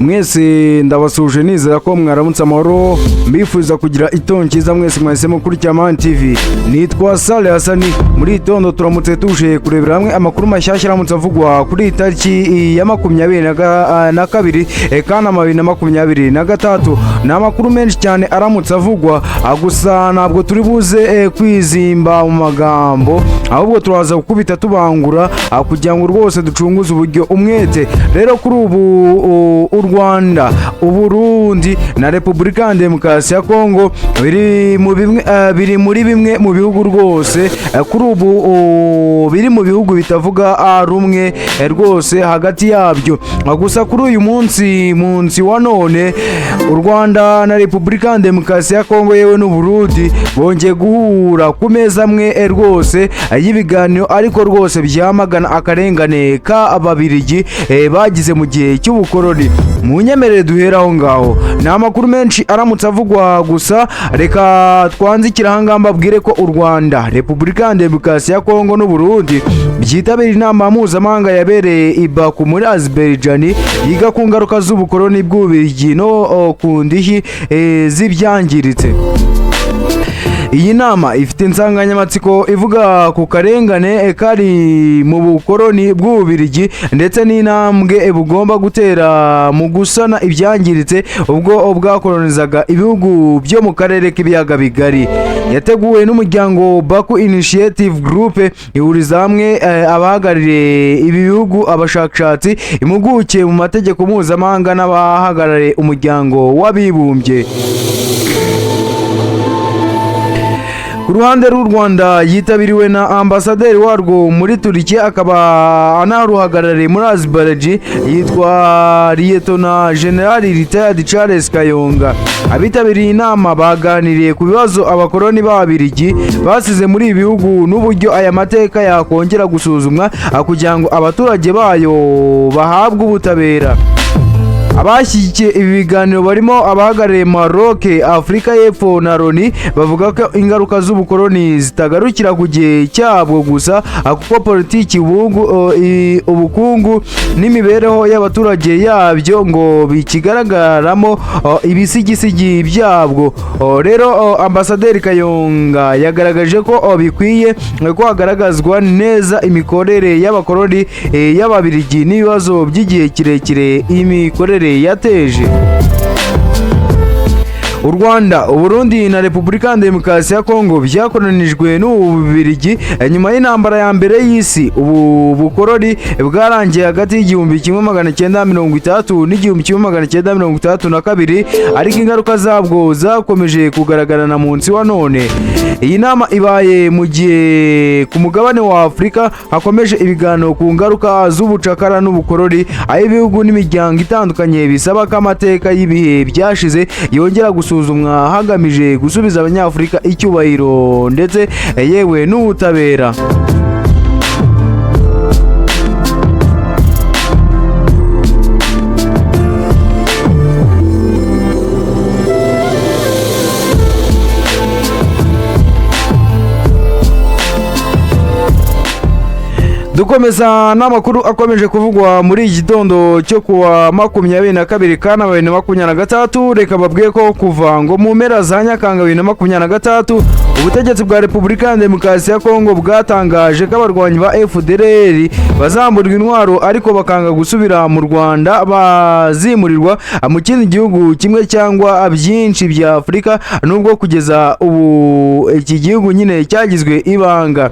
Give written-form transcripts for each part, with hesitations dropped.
mwese ndabasuje nizera ko mwaramutse amahoro, mbifuza kugira itongo cyiza mwese mwahisemo kuri Cyamani TV. Nitwa Sale Hasani. Muri itondo turamutse tuje kurebera hamwe amakuru mashyashya aramutse avugwa kuri tariki ya 22 Kanama 2023. Ni amakuru menshi cyane aramutse avugwa, gusa ntabwo turi buze kwizimba mu magambo, ahubwo turaza gukubita tubangura kugira ngo rwose ducunguze uburyo umwete. Rero kuri ubu u Rwanda, Uburundi na Repubulika ya Demokarasi ya Kongo biri muri bimwe mu bihugu rwose kuri ubu biri mu bihugu bitavuga rumwe rwose hagati yabyo. Gusa kuri uyu munsi wa none u Rwanda na Repubulika ya Demokarasi ya Kongo yewe n'Uburundi bongeye guhura ku meza amwe rwose y'ibiganiro, ariko rwose byamagana akarengane k'Ababirigi bagize mu gihe cy'ubukoroni. Munyemerere duhera aho ngaho. Ni amakuru menshi aramutse avugwa, gusa reka twanzikira aha mbabwire ko u Rwanda, Repubulika ya Demokarasi ya Kongo n'Uburundi byitabira inama mpuzamahanga yabereye i Baku muri Azerbaijan yiga ku ngaruka z'ubukoroni bw'Ububirigi no ku ndishyi z'ibyangiritse. Iyi nama ifite insanganyamatsiko ivuga ku karengane kari mu bukoroni bw'Ububirigi ndetse n'intambwe bugomba gutera mu gusana ibyangiritse ubwo bwakolonizaga ibihugu byo mu karere k'ibiyaga bigari. Yateguwe n'umuryango Baku Initiative Group, ihuriza hamwe abahagarariye ibi bihugu, abashakashatsi, impuguke mu mategeko mpuzamahanga n'abahagarariye umuryango w'abibumbye. Ku ruhande rw'u Rwanda yitabiriwe na ambasaderi warwo muri Turkiya, akaba anaruhagarariye muri Azerbaijan, yitwa Lieutenant General Retired Charles Kayonga. Abitabiriye inama baganiriye ku bibazo abakoloni b'Ababirigi basize muri ibi bihugu n'uburyo aya mateka yakongera gusuzumwa kugira ngo abaturage bayo bahabwe ubutabera. Abashyigikiye ibi biganiro barimo abahagarariye Maroc, Afurika y'Epfo na Loni, bavuga ko ingaruka z'ubukoloni zitagarukira ku gihe cyabwo gusa, kuko politiki, ubukungu n'imibereho y'abaturage yabyo ngo bikigaragaramo ibisigisigi byabwo. Rero ambasaderi Kayonga yagaragaje ko bikwiye ko hagaragazwa neza imikorere y'abakoloni y'Ababirigi n'ibibazo by'igihe kirekire imikorere yateje. U Rwanda, Uburundi na Repubulika ya Demokarasi ya Kongo byakolonijwe n'Ububirigi nyuma y'intambara ya mbere y'isi. Ubu bukoroni bwarangiye hagati y'igihumbi 1930 n'igihumbi 1962, ariko ingaruka zabwo zakomeje kugaragara na munsi wa none. Iyi nama ibaye mu gihe ku mugabane wa Afurika hakomeje ibiganiro ku ngaruka z'ubucakara n'ubukoroni, aho ibihugu n'imiryango itandukanye bisaba ko amateka y'ibihe byashize yongera gusuzumwa hagamije gusubiza Abanyafurika icyubahiro ndetse yewe n'ubutabera. Dukomeza n'amakuru akomeje kuvugwa muri iki gitondo cyo kuwa 22 Kanama 2023. Reka babwiye ko kuva ngo mu mpera za Nyakanga 2023 ubutegetsi bwa Repubulika ya Demokarasi ya Kongo bwatangaje ko abarwanyi ba FDLR bazamburwa intwaro, ariko bakanga gusubira mu Rwanda, bazimurirwa mu kindi gihugu kimwe cyangwa byinshi bya Afurika, nubwo kugeza ubu iki gihugu nyine cyagizwe ibanga.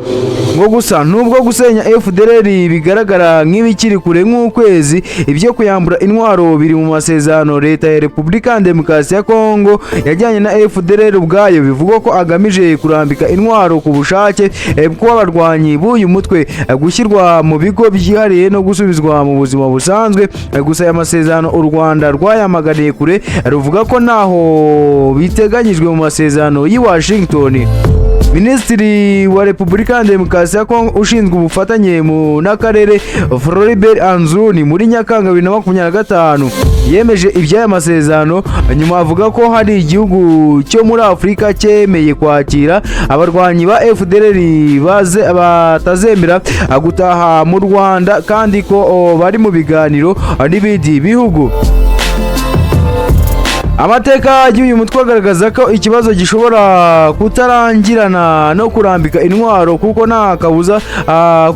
Ngo gusa nubwo gusenya FDLR bigaragara nk'ibikiri kure nk'ukwezi, ibyo kuyambura intwaro biri mu masezerano leta ya Repubulika ya Demokarasi ya Kongo yajyanye na FDLR ubwayo, bivuga ko agamije kurambika intwaro ku bushake bw'abarwanyi b'uyu mutwe, gushyirwa mu bigo byihariye no gusubizwa mu buzima busanzwe. Gusa aya masezerano u Rwanda rwayamaganiye kure, ruvuga ko naho biteganyijwe mu masezerano y'i Washington. Minisitiri wa Repubulika ya Demokarasi ya Kongo ushinzwe ubufatanye mu n'akarere, Floribert Anzuni, muri Nyakanga 2025 yemeje iby'aya masezerano, nyuma avuga ko hari igihugu cyo muri Afurika cyemeye kwakira abarwanyi ba FDLR batazemera gutaha mu Rwanda, kandi ko bari mu biganiro n'ibindi bihugu. Amateka y'uyu mutwe agaragaza ko ikibazo gishobora kutarangirana no kurambika intwaro kuko nta kabuza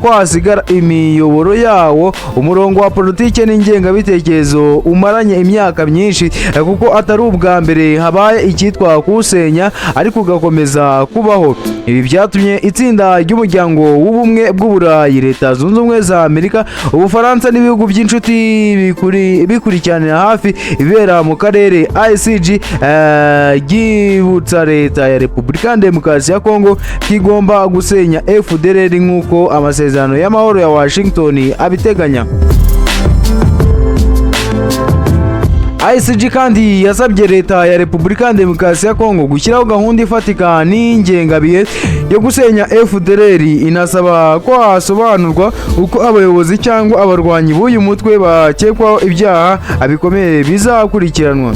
ko hasigara imiyoboro yawo umurongo wa politike n'ingengabitekerezo umaranye imyaka myinshi kuko atari ubwa mbere habaye icyitwa kuwusenya ariko ugakomeza kubaho. Ibi byatumye itsinda ry'umuryango w'ubumwe bw'Uburayi, Leta Zunze Ubumwe za Amerika, Ubufaransa n'ibihugu by'inshuti bikurikiranira hafi ibera mu karere ICG ryibutsa Leta ya Repubulika Demokarasi ya Kongo kigomba gusenya FDLR nk'uko amasezerano y'amahoro ya Washington abiteganya. ICG kandi yasabye Leta ya Repubulika Demokarasi ya Kongo gushyiraho gahunda ifatika n'ingengabihe yo gusenya FDLR. Inasaba ko hasobanurwa uko abayobozi cyangwa abarwanyi b'uyu mutwe bakekwaho ibyaha bikomeye bizakurikiranwa.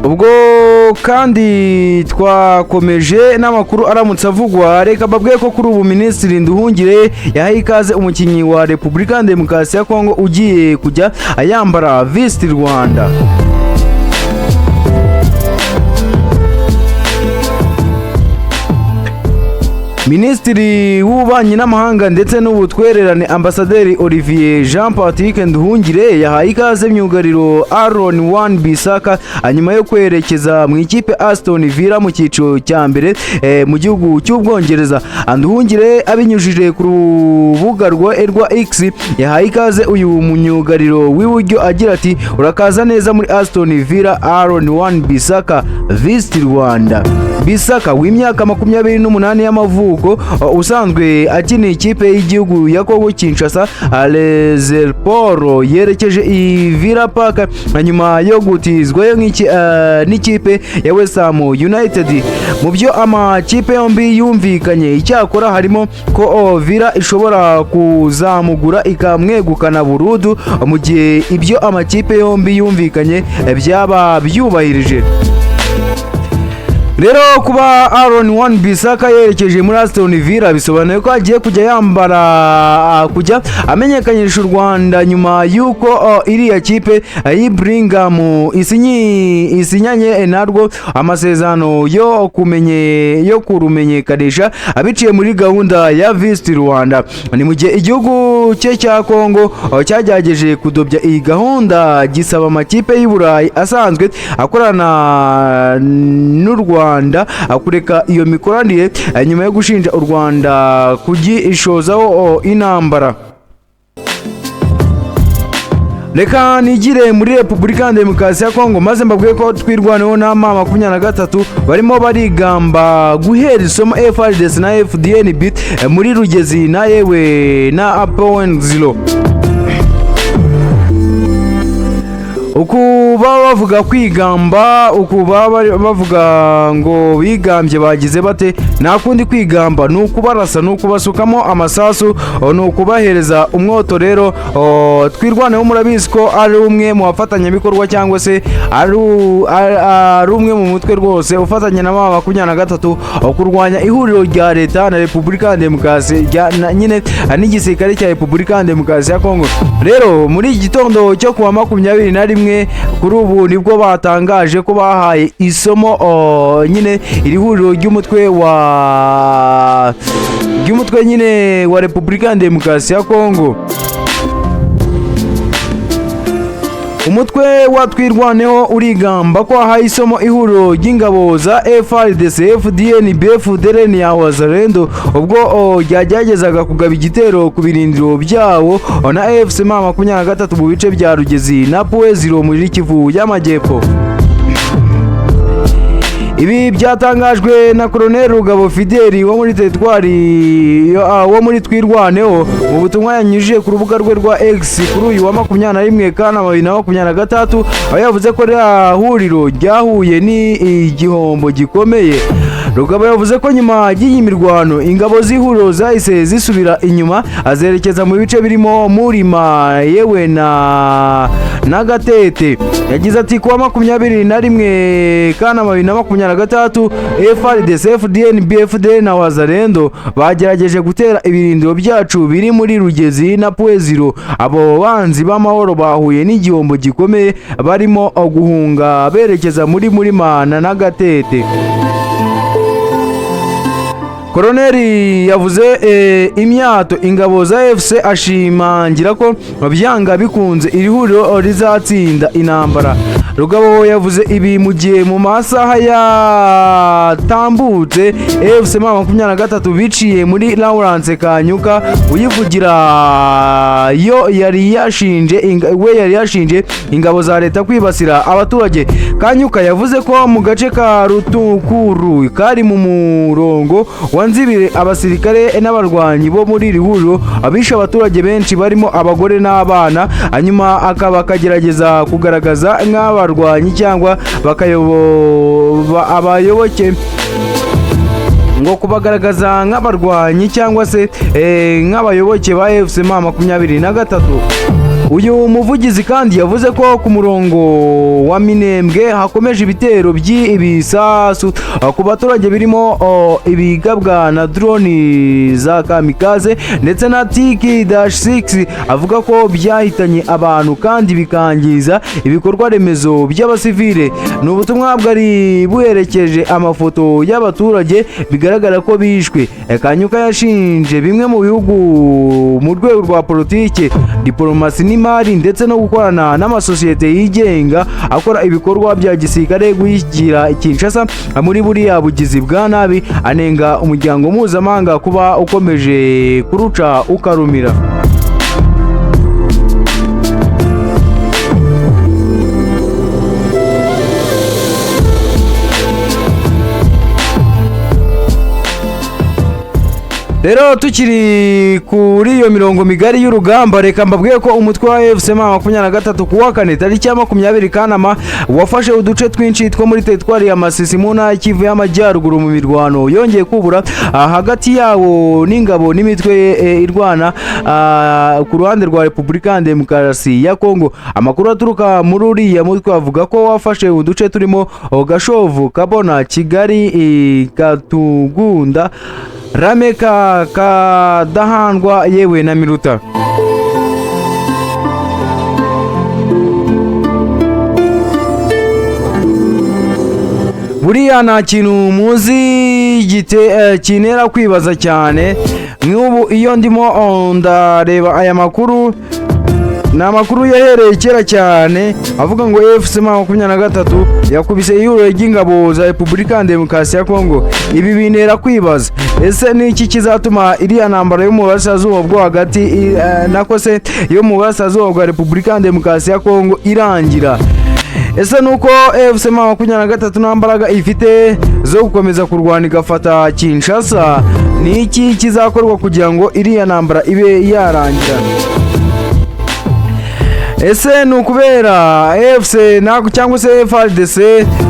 Ubwo kandi twakomeje n'amakuru aramutse avugwa, reka babwiye ko kuri ubu Minisitiri Nduhungire yahaye ikaze umukinnyi wa Repubulika Demokarasi ya Kongo ugiye kujya ayambara Visit Rwanda. Minisitiri w'Ububanyi n'Amahanga ndetse n'Ubutwererane Ambasaderi Olivier Jean Patrick Nduhungire yahaye ikaze myugariro Aaron Wan-Bissaka nyuma yo kwerekeza mu ikipe Aston Villa mu cyiciro cya mbere mu gihugu cy'Ubwongereza. Nduhungire abinyujije ku rubuga rwa X yahaye ikaze uyu myugariro w'iburyo agira ati urakaza neza muri Aston Villa Aaron Wan-Bissaka Visit Rwanda. Bissaka w'imyaka 28 y'amavuko usanzwe akina ikipe y'igihugu ya Kongo Kinshasa Leopold yerekeje i Villa Park nyuma yo gutizwayo n'ikipe ya West Ham United. Mu byo amakipe yombi yumvikanye icyakora harimo ko Villa ishobora kuzamugura ikamwegukana burundu mu gihe ibyo amakipe yombi yumvikanye byaba byubahirije. Rero kuba Aaron Wan-Bissaka yerekeje muri Aston Villa bisobanuye ko agiye kujya amenyekanisha u Rwanda nyuma yuko iriya kipe y'Ibringham isinyanye narwo amasezerano yo kurumenyekanisha abiciye muri gahunda ya Visit Rwanda. Ni mu gihe igihugu cye cya Kongo cyagerageje kudobya iyi gahunda gisaba amakipe y'u Burayi asanzwe akorana n'u Rwanda kureka iyo mikoranire nyuma yo gushinja u Rwanda kugishozaho intambara. Reka nigire muri Repubulika Demokarasi ya Kongo maze mbabwiye ko twirwaneho na M23 barimo barigamba guhera isomo FARDC na FDNB muri Rugezi na yewe na Apo10. Ukuba bavuga kwigamba, ukuba bavuga ngo bigambye bagize bate, nta kundi kwigamba ni ukubarasa, ni ukubasukamo amasasu, ni ukubahereza umwoto. Rero twirwaneho murabizi ko ari umwe mu bafatanyabikorwa cyangwa se ari umwe mu mutwe rwose ufatanya na M23 kurwanya ihuriro rya Leta na Repubulika Demokarasi nyine n'igisirikare cya Repubulika Demokarasi ya Kongo. Rero muri gitondo cyo kuwa 21 rimwe kuri ubu nibwo batangaje ko bahaye isomo nyine iri huriro ry'umutwe nyine wa Repubulika ya Demokarasi ya Kongo. Umutwe wa Twirwaneho urigamba ko haye isomo ihuriro ry'ingabo za FARDC, FDN, BFDLN ya Wazalendo ubwo ryageragezaga kugaba igitero ku birindiro byawo na AFC M23 mu bice bya Rugezi na Pueziro muri Kivu y'Amajyepfo. Ibi byatangajwe na Colonel Rugabo Fideli wo muri teritwari wo muri Twirwaneho mu butumwa yanyujije ku rubuga rwe rwa X kuri uyu wa 21 Kanama 2023, aho yavuze ko huriro ryahuye n'igihombo gikomeye. Rugabo yavuze ko nyuma y'iyi mirwano ingabo z'ihuriro zahise zisubira inyuma azerekeza mu bice birimo Murima yewe na Gatete. Yagize ati kuwa 21 Kanama 2023 FARDC, FDN, BFDL na Wazalendo bagerageje gutera ibirindiro byacu biri muri Rugezi na Pueziro. Abo banzi b'amahoro bahuye n'igihombo gikomeye barimo guhunga berekeza muri Murima na Gatete. Koloneli yavuze imyato ingabo za FC ashimangira ko byanga bikunze iri huriro rizatsinda intambara. Rugabo yavuze ibi mu gihe mu masaha yatambutse FC M23 biciye muri Lawrence Kanyuka uyivugira yari yashinje ingabo za leta kwibasira abaturage. Kanyuka yavuze ko mu gace ka Rutukuru kari mu murongo wanzibire abasirikare n'abarwanyi bo muri iri huriro abisha abaturage benshi barimo abagore n'abana, hanyuma akagerageza kugaragaza nk'abarwanyi cyangwa abayoboke ngo kubagaragaza nk'abarwanyi cyangwa se nk'abayoboke ba FC M23. Uyu muvugizi kandi yavuze ko ku murongo wa Minembwe hakomeje ibitero by'ibisasu ku baturage birimo ibigabwa na drone za kamikaze ndetse na Tiki-6. Avuga ko byahitanye abantu kandi bikangiza ibikorwa remezo by'abasivile. Ni ubutumwa bwari buherekeje amafoto y'abaturage bigaragara ko bishwe. Kanyuka yashinje bimwe mu bihugu mu rwego rwa politike, diplomasi n'imari ndetse no gukorana n'amasosiyete yigenga akora ibikorwa bya gisirikare guhigira Kinshasa muri buriya bugizi bwa nabi. Anenga umuryango mpuzamahanga kuba ukomeje kuruca ukarumira. Rero tukiri kuri iyo mirongo migari y'urugamba, reka mbabwiye ko umutwe wa FC M23 kuwa kane tariki ya 20 Kanama wafashe uduce twinshi two muri teritwari ya Masisi mu ntara Kivu y'Amajyaruguru mu mirwano yongeye kubura hagati yawo n'ingabo n'imitwe irwana ku ruhande rwa Repubulika ya Demokarasi ya Kongo. Amakuru aturuka muri uriya mutwe avuga ko wafashe uduce turimo Gashovu, Kabona, Kigali, Katugunda, Rameka, Kadahandwa yewe na Miruta. Buriya nta kintu muzi kinera kwibaza cyane nk'ubu iyo ndimo ndareba aya makuru. Ni amakuru yahereye kera cyane avuga ngo FC M23 yakubise ihuriro ry'ingabo za Repubulika ya Demokarasi ya Kongo. Ibi bintera kwibaza, ese ni iki kizatuma iriya ntambara yo mu burasirazuba bwo hagati nakose yo mu burasirazuba bwa Repubulika ya Demokarasi ya Kongo irangira? Ese nuko FC M23 nta mbaraga ifite zo gukomeza kurwana igafata Kinshasa? Ni iki kizakorwa kugira ngo iriya ntambara ibe yarangira? Ese nukubera FC cyangwa se FARDC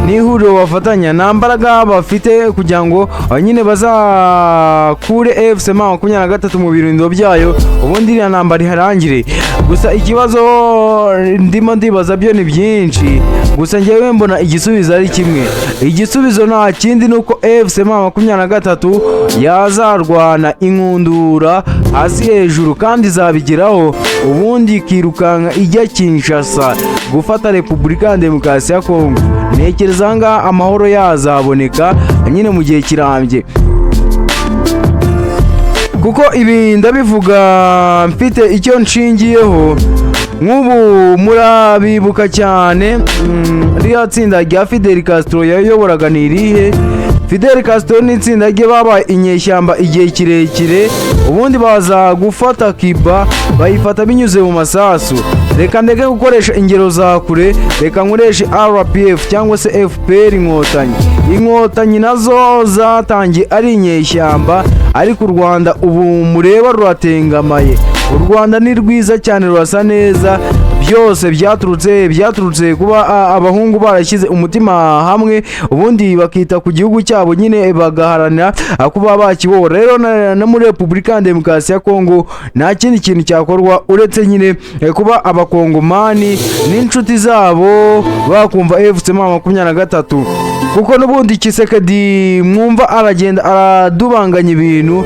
ni ihuriro bafatanya nta mbaraga bafite kugira ngo nyine bazakure FC M23 mu birindiro byayo ubundi iriya ntambara iharangire? Gusa ikibazo ndimo ndibaza byo ni byinshi, gusa njyewe mbona igisubizo ari kimwe. Igisubizo nta kindi nuko FC M23 yazarwana inkundura hasi hejuru kandi zabigeraho ubundi kirukanka ijya Kinshasa. gufata Repubulika ya Demokarasi ya Kongo. Ntekereza nga amahoro yazaboneka nyine mu gihe kirambye, kuko ibi ndabivuga mfite icyo nshingiyeho. Nk'ubu murabibuka cyane rya tsinda rya Fidel Castro yayoboraga ni irihe? Fidel Castro n'itsinda rye babaye inyeshyamba igihe kirekire, ubundi baza gufata Cuba bayifata binyuze mu masasu. Reka ndeke gukoresha ingero za kure, reka nkoreshe RPF cyangwa se FPR inkotanyi nazo zatangiye ari inyeshyamba, ariko u Rwanda ubu mureba ruratengamaye. U Rwanda ni rwiza cyane, rurasa neza, byose byaturutse kuba abahungu barashyize umutima hamwe, ubundi bakita ku gihugu cyabo nyine bagaharanira kuba bakibohora. Rero na muri Repubulika ya Demokarasi ya Kongo nta kindi kintu cyakorwa uretse nyine kuba abakongomani n'inshuti zabo bakumva FC23, kuko n'ubundi Kisekedi mwumva aragenda aradubanganya ibintu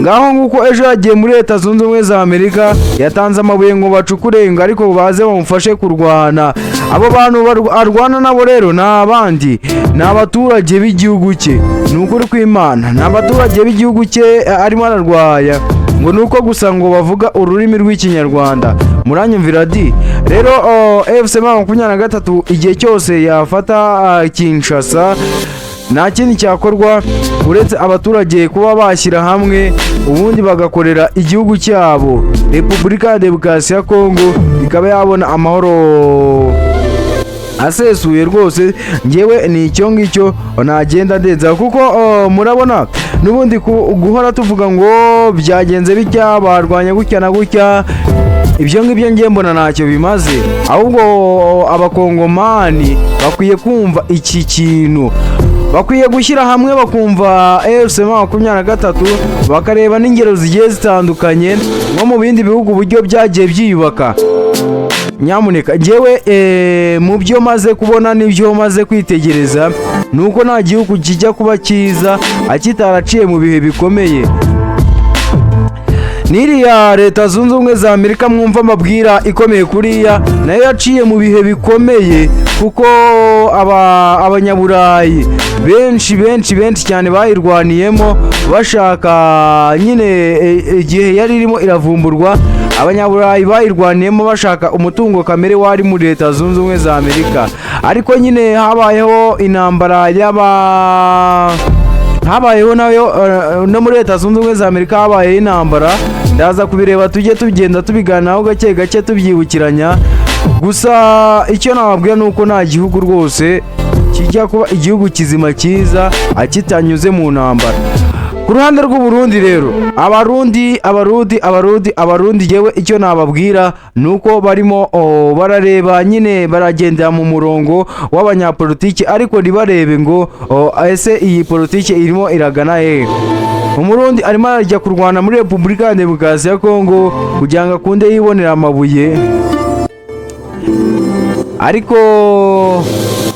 ngaho, nguko ejo yagiye muri Leta Zunze Ubumwe za Amerika, yatanze amabuye ngo bacukure ngo ariko baze bamufashe kurwana. Abo bantu arwana nabo rero n'abandi ni abaturage b'igihugu cye, ni ukuri kw'Imana ni abaturage b'igihugu cye arimo ararwaya, ngo nuko gusa ngo bavuga ururimi rw'Ikinyarwanda. Muranyumvira di? Rero FC23 igihe cyose yafata Kinshasa nta kindi cyakorwa uretse abaturage kuba bashyira hamwe, ubundi bagakorera igihugu cyabo. Repubulika ya Demokarasi ya Kongo ikaba yabona amahoro asesuye rwose. Ngewe ni icyo ngicyo nagenda ndenza, kuko murabona n'ubundi guhora tuvuga ngo byagenze bitya, barwanya gutya na gutya, ibyo ngibyo ngiye mbona ntacyo bimaze. Ahubwo abakongomani bakwiye kumva iki kintu, bakwiye gushyira hamwe bakumva FC23, bakareba n'ingero zigiye zitandukanye nko mu bindi bihugu uburyo byagiye byiyubaka. Nyamuneka ngewe mu byo maze kubona n'ibyo maze kwitegereza, nuko nta gihugu kijya kuba cyiza akitaraciye mu bihe bikomeye. N'iriya Leta Zunze Ubumwe za Amerika mwumva amabwira ikomeye kuriya, nayo yaciye mu bihe bikomeye, kuko abanyaburayi benshi cyane bayirwaniyemo bashaka nyine igihe yari irimo iravumburwa. Abanyaburayi bayirwaniyemo bashaka umutungo kamere wari muri Leta Zunze Ubumwe za Amerika, ariko nyine habayeho intambara habayeho nayo no muri Leta Zunze Ubumwe za Amerika habayeho intambara. Ndaza kubireba tujye tugenda tubiganiraho gake gake tubyibukiranya. Gusa icyo nababwira nuko nta gihugu rwose kijya kuba igihugu kizima cyiza akitanyuze mu ntambara. Ku ruhande rw'u Burundi rero, abarundi yewe icyo nababwira nuko barimo barareba nyine baragendera mu murongo w'abanyapolitiki, ariko ntibarebe ngo ese iyi politiki irimo iragana he. Umurundi arimo arajya kurwana muri Repubulika ya Demokarasi ya Kongo kugira ngo akunde yibonera amabuye, ariko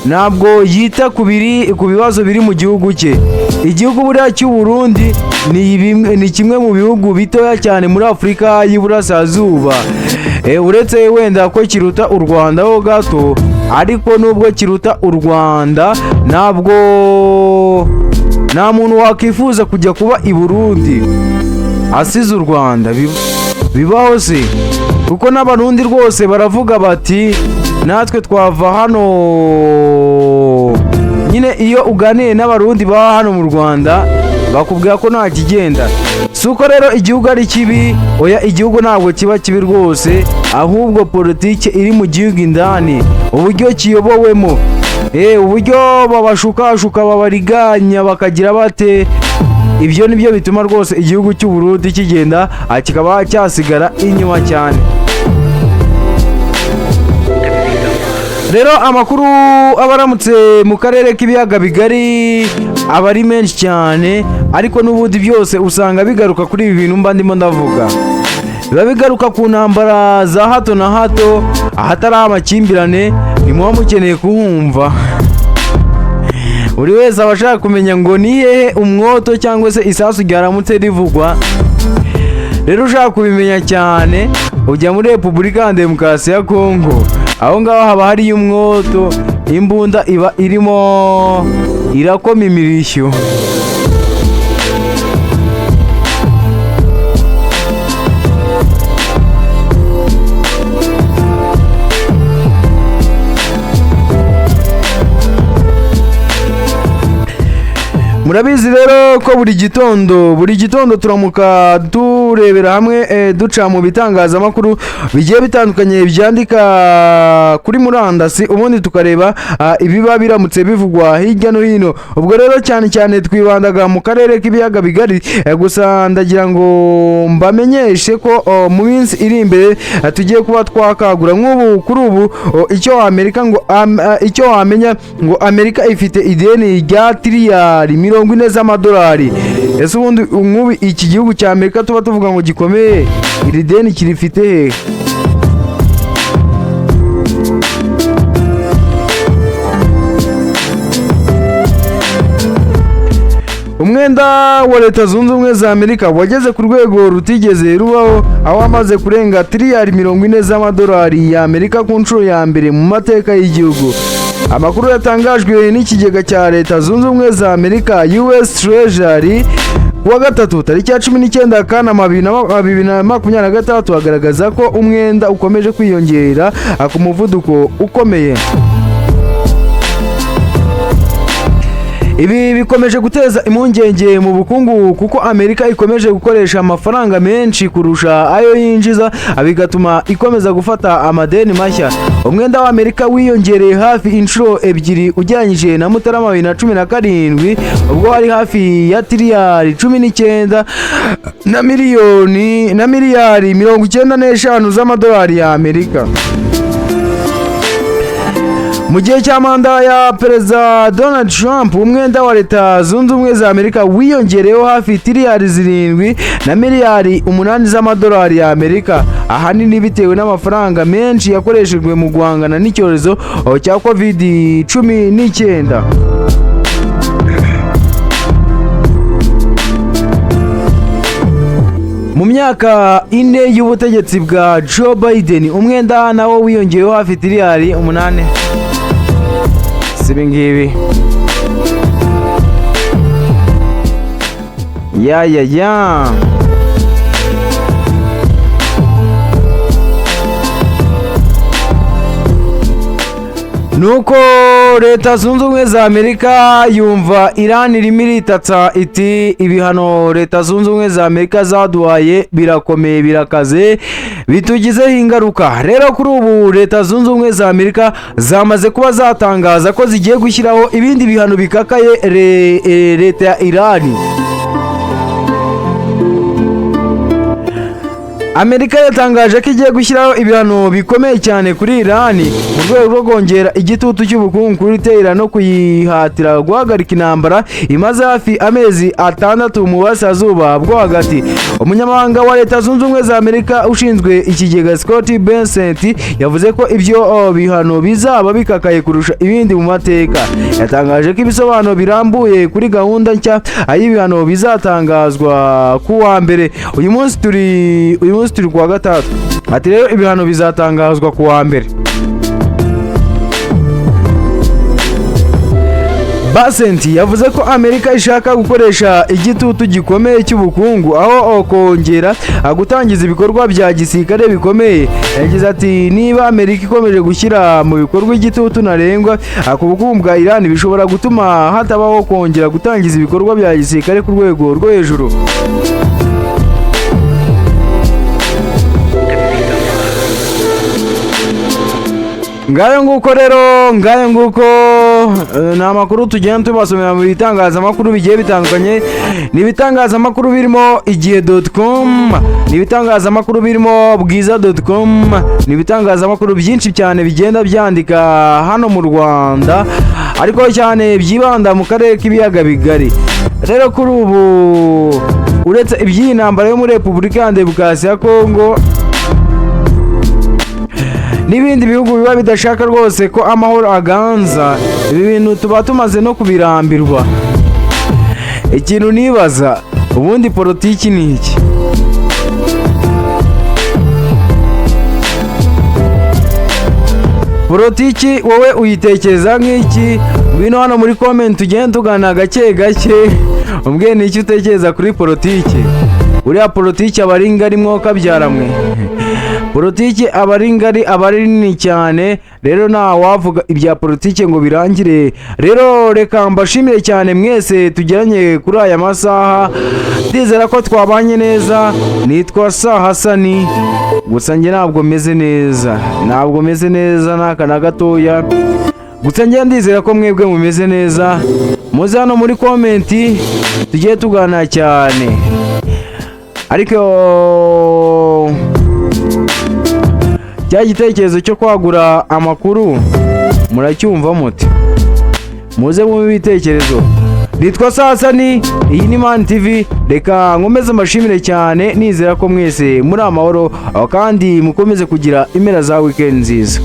ntabwo yita ku bibazo biri mu gihugu cye. Igihugu buriya cy'u Burundi ni kimwe mu bihugu bitoya cyane muri Afurika y'Iburasirazuba, uretse wenda ko kiruta u Rwanda ho gato, ariko nubwo kiruta u Rwanda ntabwo nta muntu wakwifuza kujya kuba i Burundi asize u Rwanda. Bibaho se? Kuko n'abarundi rwose baravuga bati natwe twava hano. Nyine iyo uganiye n'abarundi baba hano mu Rwanda bakubwira ko nta kigenda. Si uko rero igihugu ari kibi, oya, igihugu ntabwo kiba kibi rwose, ahubwo politiki iri mu gihugu indani, uburyo kiyobowemo, uburyo babashukashuka babariganya bakagira bate, ibyo nibyo bituma rwose igihugu cy'u Burundi kigenda kikaba cyasigara inyuma cyane. Rero amakuru abaramutse mu karere k'ibiyaga bigari aba ari menshi cyane, ariko n'ubundi byose usanga bigaruka kuri ibi bintu mba ndimo ndavuga. Biba bigaruka ku ntambara za hato na hato, ahatari amakimbirane nimuba mukeneye kuhumva. Buri wese aba ashaka kumenya ngo ni hehe umwoto cyangwa se isasu ryaramutse rivugwa. Rero ushaka kubimenya cyane ujya muri Repubulika ya Demokarasi ya Kongo, aho ngaho haba hariyo umwoto, imbunda iba irimo irakoma imirishyo. Murabizi rero ko buri gitondo turamuka turebera hamwe duca mu bitangazamakuru bigiye bitandukanye byandika kuri murandasi, ubundi tukareba ibiba biramutse bivugwa hirya no hino. Ubwo rero cyane twibandaga mu karere k'ibiyaga bigari, gusa ndagira ngo mbamenyeshe ko mu minsi iri imbere tugiye kuba twakagura. Nk'ubu kuri ubu icyo wamenya ngo Amerika ifite ideni rya tiriyari 40 z'amadolari. Ese ubundi nk'ubu iki gihugu cya Amerika tuba tuvuga ngo gikomeye, iri deni kirifite he? Umwenda wa Leta Zunze Ubumwe za Amerika wageze ku rwego rutigeze rubaho, aho amaze kurenga tiriyari 40 z'amadolari ya Amerika ku nshuro ya mbere mu mateka y'igihugu. Amakuru yatangajwe n'ikigega cya Leta Zunze Ubumwe za Amerika US Treasury kuwa gatatu tariki ya 19 Kanama 2023 agaragaza ko umwenda ukomeje kwiyongera ku muvuduko ukomeye. Ibi bikomeje guteza impungenge mu bukungu kuko Amerika ikomeje gukoresha amafaranga menshi kurusha ayo yinjiza, bigatuma ikomeza gufata amadeni mashya. Umwenda wa Amerika wiyongereye hafi inshuro ebyiri ugereranyije na Mutarama 2017 ubwo wari hafi ya tiriyari 19 na miliyari 95 z'amadolari ya Amerika. Mu gihe cya manda ya Perezida Donald Trump, umwenda wa Leta Zunze Ubumwe za Amerika wiyongereyeho hafi tiriyari 7 na miliyari 8 z'amadolari ya Amerika, ahanini bitewe n'amafaranga menshi yakoreshejwe mu guhangana n'icyorezo cya COVID-19. Mu myaka 4 y'ubutegetsi bwa Joe Biden, umwenda nawo wiyongeyeho hafi tiriyari 8. Sibingibi ya nuko Leta Zunze Ubumwe za Amerika yumva Iran irimo iritatsa iti ibihano Leta Zunze Ubumwe za Amerika zaduhaye birakomeye, birakaze, bitugizeho ingaruka. Rero kuri ubu Leta Zunze Ubumwe za Amerika zamaze kuba zatangaza ko zigiye gushyiraho ibindi bihano bikakaye leta ya Iran. Amerika yatangaje ko igiye gushyiraho ibihano bikomeye cyane kuri Iran mu rwego rwo kongera igitutu cy'ubukungu kuri Tehran no kuyihatira guhagarika intambara imaze hafi amezi 6 mu burasirazuba bwo hagati. Umunyamabanga wa Leta Zunze Ubumwe za Amerika ushinzwe ikigega Scott Bessent yavuze ko ibyo bihano bizaba bikakaye kurusha ibindi mu mateka. Yatangaje ko ibisobanuro birambuye kuri gahunda nshya y'ibihano bizatangazwa ku wa mbere. Uyu munsi turi kuwa gatatu. Ati rero ibihano bizatangazwa ku wa mbere. Bessent yavuze ko Amerika ishaka gukoresha igitutu gikomeye cy'ubukungu aho kongera gutangiza ibikorwa bya gisirikare bikomeye. Yagize ati niba Amerika ikomeje gushyira mu bikorwa igitutu ntarengwa ku bukungu bwa Iran, bishobora gutuma hatabaho kongera gutangiza ibikorwa bya gisirikare ku rwego rwo hejuru. Ngayo nguko rero, ni amakuru tugenda tubasomera mu bitangazamakuru bigiye bitandukanye. Ni ibitangazamakuru birimo igihe.com, ni ibitangazamakuru birimo bwiza.com, ni ibitangazamakuru byinshi cyane bigenda byandika hano mu Rwanda, ariko cyane byibanda mu karere k'ibiyaga bigari. Rero kuri ubu uretse iby'iyi ntambara yo muri Repubulika ya Demokarasi ya Kongo n'ibindi bihugu biba bidashaka rwose ko amahoro aganza, ibi bintu tuba tumaze no kubirambirwa. Ikintu nibaza ubundi politiki ni iki? politiki wowe uyitekereza nk'iki? Ngwino hano muri comment tugende tugana gake gake umbwiye n'iki utekereza kuri politiki. Uriya politiki aba ari ngari mwoka byaramwe. Politiki aba ari ngari, aba ari nini cyane, rero nta wavuga ibya politiki ngo birangire. Rero reka mbashimire cyane mwese tugeranye kuri aya masaha, ndizera ko twabanye neza. Nitwa Hasani, gusa njye ntabwo meze neza n'aka na gatoya, gusa njye ndizera ko mwebwe mumeze neza. Muze hano muri komenti tugiye tugana cyane, ariko cya gitekerezo cyo kwagura amakuru muracyumva muti? Muze mu bitekerezo. Nitwa Hasani, iyi ni Man TV. Reka nkomeze amashimire cyane, nizera ko mwese muri amahoro kandi mukomeze kugira impera za weekend nziza.